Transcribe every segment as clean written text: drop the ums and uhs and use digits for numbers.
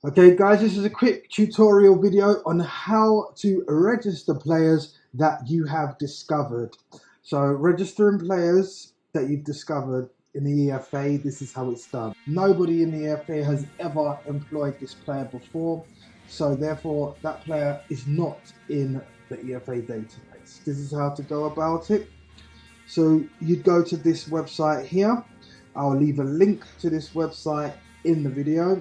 Okay guys, this is a quick tutorial video on how to register players that you have discovered. So registering players that you've discovered in the EFA, this is how it's done. Nobody in the EFA has ever employed this player before, so therefore that player is not in the EFA database. This is how to go about it. So you'd go to this website here. I'll leave a link to this website in the video.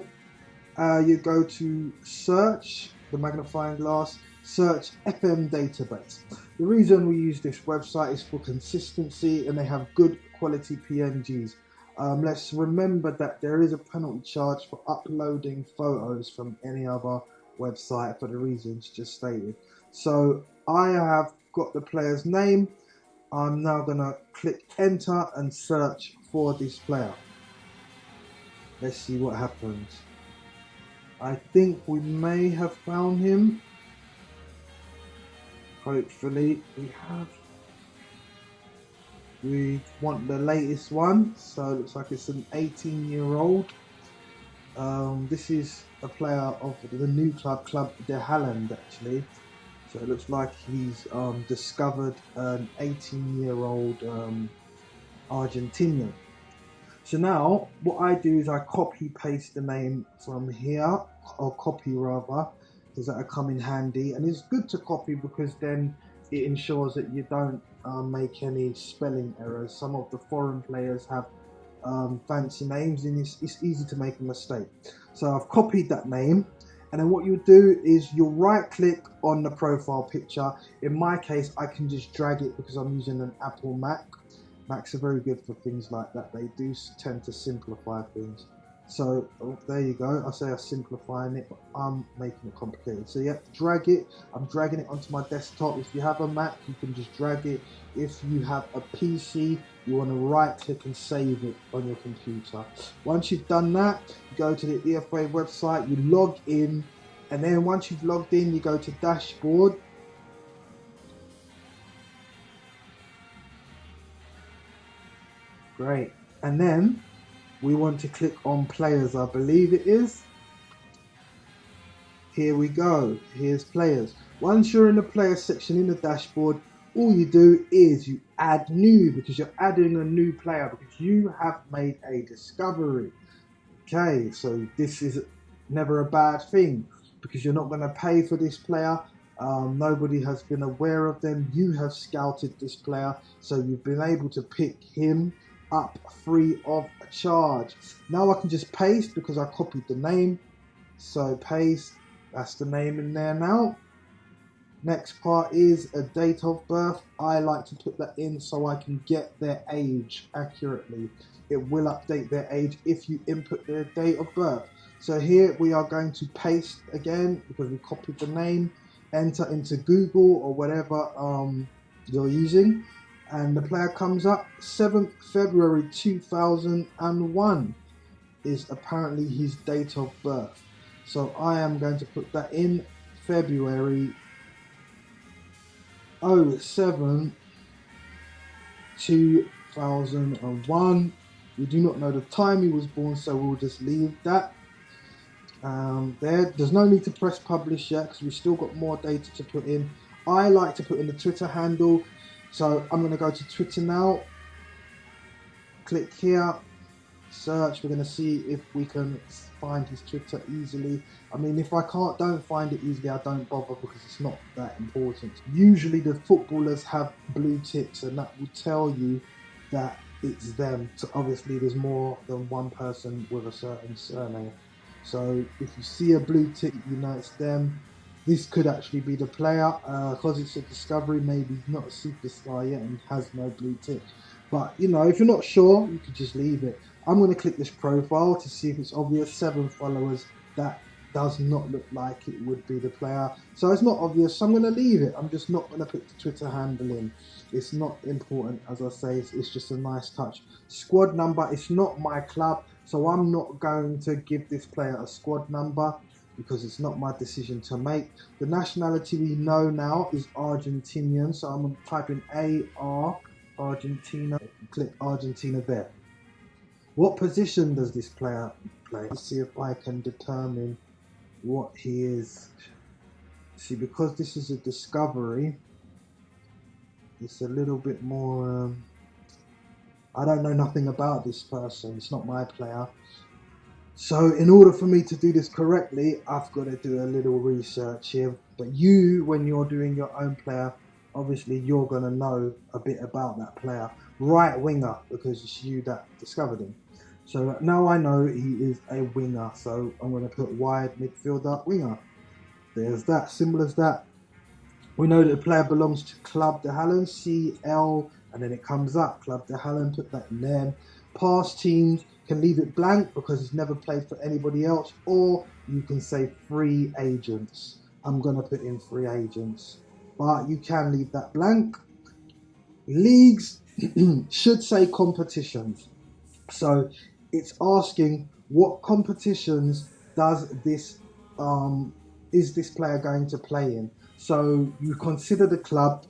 You go to search, the magnifying glass, search FM database. The reason we use this website is for consistency and they have good quality PNGs. Let's remember that there is a penalty charge for uploading photos from any other website for the reasons just stated. So I have got the player's name. I'm now going to click enter and search for this player. Let's see what happens. I think we may have found him. Hopefully we have. We want the latest one, so it looks like it's an 18-year-old. This is a player of the new Club de Holland actually. So it looks like he's discovered an 18-year-old Argentinian. So now what I do is I copy paste the name from here, or copy rather, because that'll come in handy. And it's good to copy because then it ensures that you don't make any spelling errors. Some of the foreign players have fancy names and it's easy to make a mistake. So I've copied that name, and then what you do is you'll right click on the profile picture. In my case I can just drag it because I'm using an Apple Mac. Macs are very good for things like that. They do tend to simplify things. So there you go. I say I'm simplifying it, but I'm making it complicated. So yeah, drag it. I'm dragging it onto my desktop. If you have a Mac, you can just drag it. If you have a PC, you want to right click and save it on your computer. Once you've done that, you go to the EFA website, you log in, and then once you've logged in, you go to dashboard. Great. And then we want to click on players, I believe it is. Here we go. Here's players. Once you're in the players section in the dashboard, all you do is you add new, because you're adding a new player because you have made a discovery. Okay, so this is never a bad thing because you're not going to pay for this player. Nobody has been aware of them. You have scouted this player, so you've been able to pick him up free of charge. Now I can just paste because I copied the name. So paste, that's the name in there now. Next part is a date of birth. I like to put that in so I can get their age accurately. It will update their age if you input their date of birth. So here we are going to paste again because we copied the name, enter into Google or whatever you're using, and the player comes up. 7th February 2001 is apparently his date of birth. So I am going to put that in, February 07 2001. We do not know the time he was born, so we'll just leave that there's no need to press publish yet because we've still got more data to put in. I like to put in the Twitter handle, so I'm going to go to Twitter now, click here, search. We're going to see if we can find his Twitter easily. I mean, if I don't find it easily, I don't bother because it's not that important. Usually the footballers have blue ticks and that will tell you that it's them. So obviously there's more than one person with a certain surname. So if you see a blue tick, you know it's them. This could actually be the player, because it's a discovery. Maybe he's not a superstar yet and has no blue tick. But you know, if you're not sure, you could just leave it. I'm going to click this profile to see if it's obvious. 7 followers. That does not look like it would be the player. So it's not obvious, so I'm going to leave it. I'm just not going to put the Twitter handle in. It's not important, as I say, it's just a nice touch. Squad number, it's not my club, so I'm not going to give this player a squad number because it's not my decision to make. The nationality we know now is Argentinian, so I'm going to type in AR, Argentina, click Argentina there. What position does this player play? Let's see if I can determine what he is. See, because this is a discovery, it's a little bit more. I don't know nothing about this person. It's not my player. So in order for me to do this correctly, I've got to do a little research here. But you, when you're doing your own player, obviously you're going to know a bit about that player. Right winger, because it's you that discovered him. So now I know he is a winger. So I'm going to put wide midfielder winger. There's that. Simple as that. We know that the player belongs to Club de Holland, CL, and then it comes up, Club de Holland, put that in there. Past teams can leave it blank because he's never played for anybody else, or you can say free agents. I'm going to put in free agents, but you can leave that blank. Leagues should say competitions. So it's asking what competitions does this is this player going to play in. So you consider the club,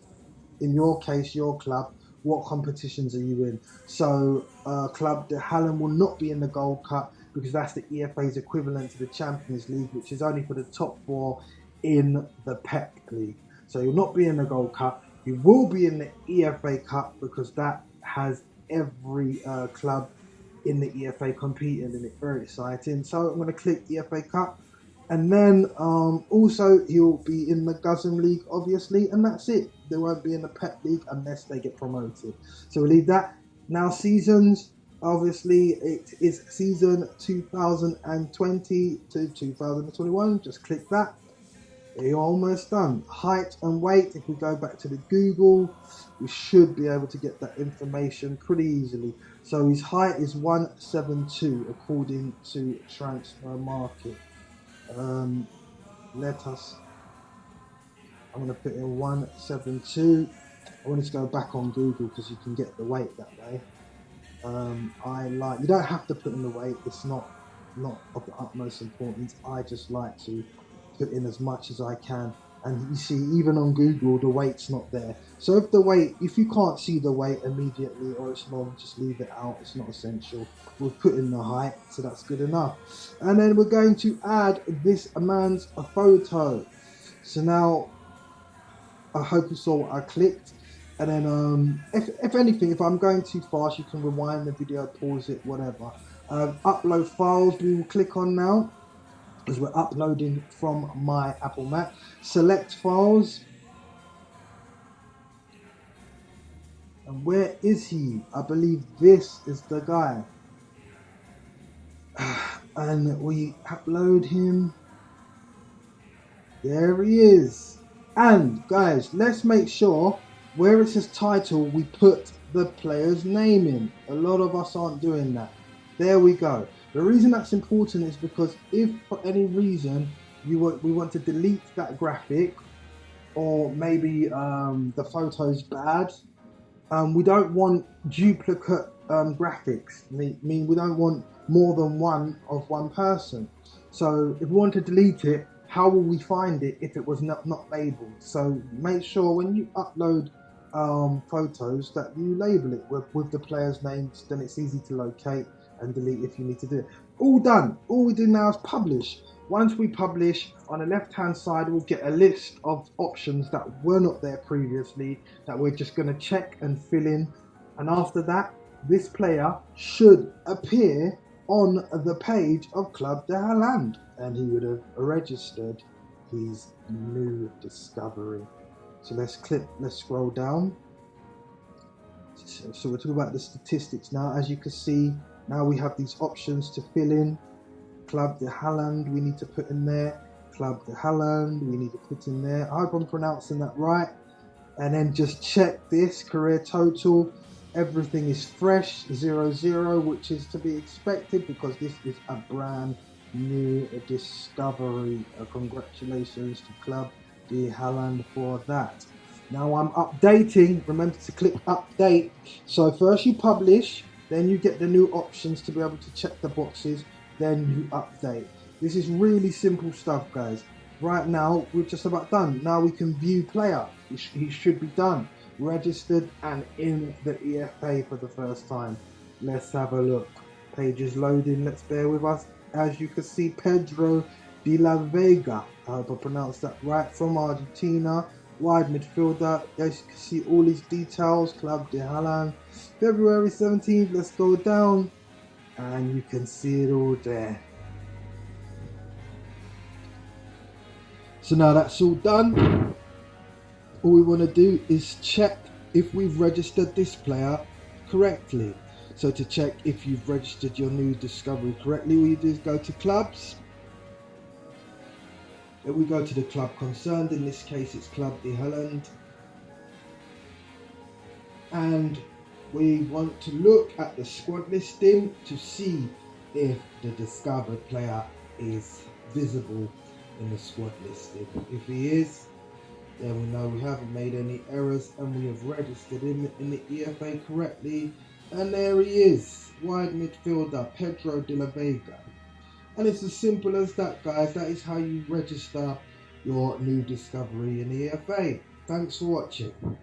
in your case, your club, what competitions are you in? So Club de Holland will not be in the Gold Cup because that's the EFA's equivalent to the Champions League, which is only for the top four in the Pep League. So you'll not be in the Gold Cup. You will be in the EFA Cup because that has every club in the EFA competing in it. Very exciting. So I'm going to click EFA Cup. And then also he'll be in the Guzum League, obviously, and that's it. They won't be in the Pep League unless they get promoted. So we'll leave that. Now seasons, obviously it is season 2020 to 2021. Just click that. You're almost done. Height and weight, if we go back to the Google, we should be able to get that information pretty easily. So his height is 172 according to Transfer Market. Let us, I'm going to put in 172. I want to go back on Google because you can get the weight that way. You don't have to put in the weight, it's not of the utmost importance. I just like to put in as much as I can, and you see even on Google the weight's not there. So if you can't see the weight immediately or it's long, just leave it out, it's not essential. We'll put in the height, so that's good enough. And then we're going to add this man's photo. So now I hope you saw what I clicked. And then if anything, if I'm going too fast, you can rewind the video, pause it, whatever. Upload files we will click on now, as we're uploading from my Apple Mac. Select files. And where is he? I believe this is the guy. And we upload him. There he is. And guys, let's make sure where it says title, we put the player's name in. A lot of us aren't doing that. There we go. The reason that's important is because if for any reason we want to delete that graphic, or maybe the photo's bad, we don't want duplicate graphics. I mean, we don't want more than one of one person. So if we want to delete it, how will we find it if it was not labeled? So make sure when you upload photos that you label it with the player's names, then it's easy to locate and delete if you need to do it. All done. All we do now is publish. Once we publish, on the left hand side we'll get a list of options that were not there previously that we're just going to check and fill in, and after that this player should appear on the page of Club de Holland and he would have registered his new discovery. So let's scroll down. So we're talking about the statistics now. As you can see, now we have these options to fill in. Club de Holland we need to put in there. Club de Holland we need to put in there. I hope I'm pronouncing that right. And then just check this career total. Everything is fresh, 0-0, which is to be expected because this is a brand new discovery. Congratulations to Club de Holland for that. Now I'm updating. Remember to click update. So first you publish, then you get the new options to be able to check the boxes, then you update. This is really simple stuff, guys. Right now we're just about done. Now we can view player. He should be done, registered and in the EFA for the first time. Let's have a look. Page is loading. Let's bear with us. As you can see, Pedro De La Vega, I hope I pronounced that right, from Argentina, wide midfielder. As you can see all his details, Club de Holland, February 17th, let's go down, and you can see it all there. So now that's all done, all we want to do is check if we've registered this player correctly. So to check if you've registered your new discovery correctly, all you do is go to clubs. Then we go to the club concerned, in this case it's Club de Holland. And we want to look at the squad listing to see if the discovered player is visible in the squad listing. If he is, then we know we haven't made any errors and we have registered him in the EFA correctly. And there he is, wide midfielder Pedro de la Vega. And it's as simple as that, guys. That is how you register your new discovery in the EFA. Thanks for watching.